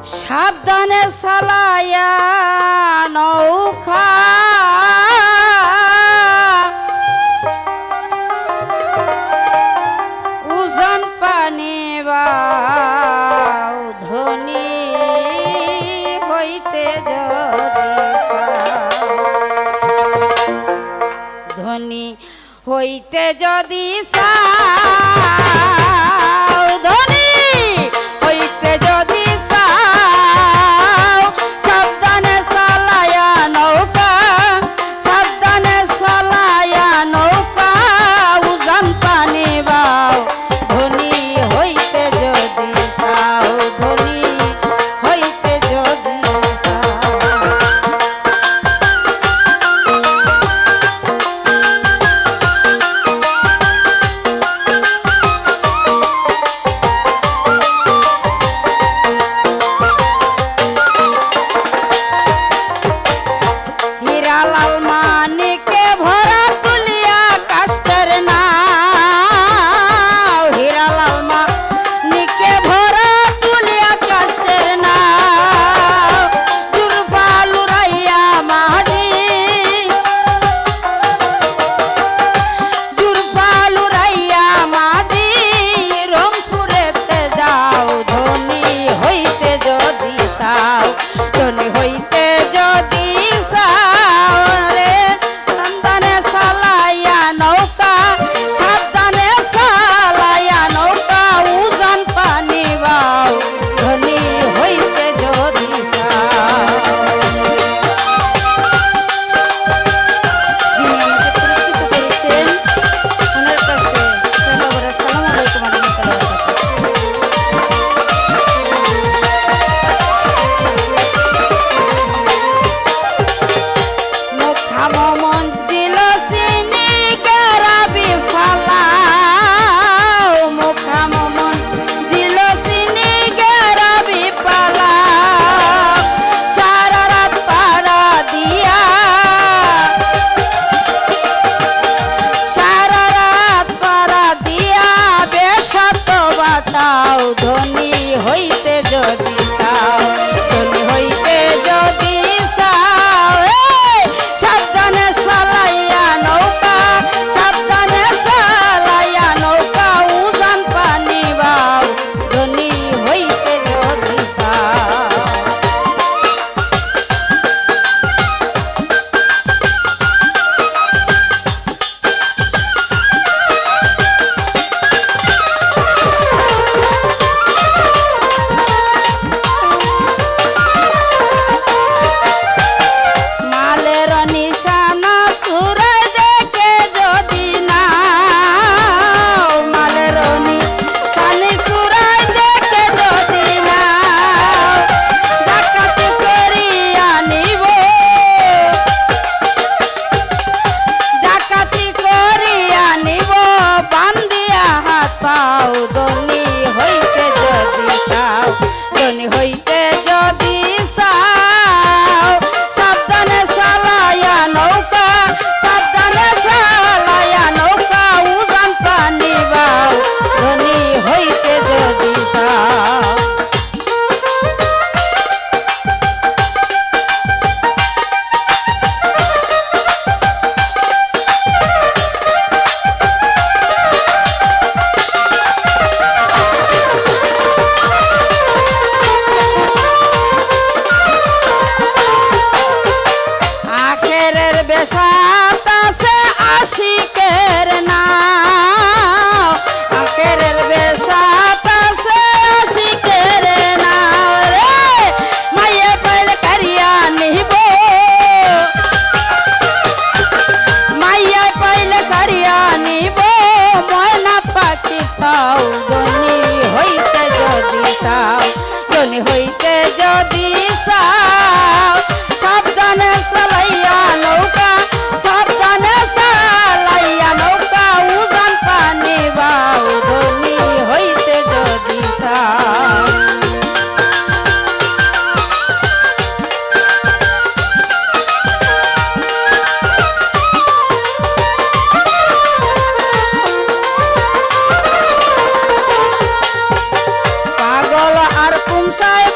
সাবধানে চালায়া নৌকা উজান পানি বাও ধনী হইতে যদি ধনী হইতে যদি ধনী হইতে যদি সাবধানে চালায়া নৌকা সাবধানে চালায়া নৌকা উজান পানি বাও ধনী হইতে যদি ধনী হইতে যদি ধনী হইতে যদি ধনী হইতে যদি সাবধানে চালাইয়া নৌকা সাবধানে চালাইয়া নৌকা উজান পানি বাও ধনী হইতে যদি পাও ধনী হইতে যদি ধনী হইতে যদি সাবধানে চালায়া নৌকা সাবধানে চালায়া নৌকা উজান পানি বাও ধনী হইতে যদি আশিকের নাও আখেরের বেশাত আছে আশিকের নাও রে মাইয়া পাইলে কারিয়া নিব মাইয়া পাইলে কারিয়া নিব ময়না পাখি খাও ধনী হইতে যদি ধনী হইতে যদি সাবধানে চালাইয়া নৌকা সাবধানে চালাইয়া নৌকা উজান পানি বাও ধনী হইতে যদি পাগল আর পুংসায়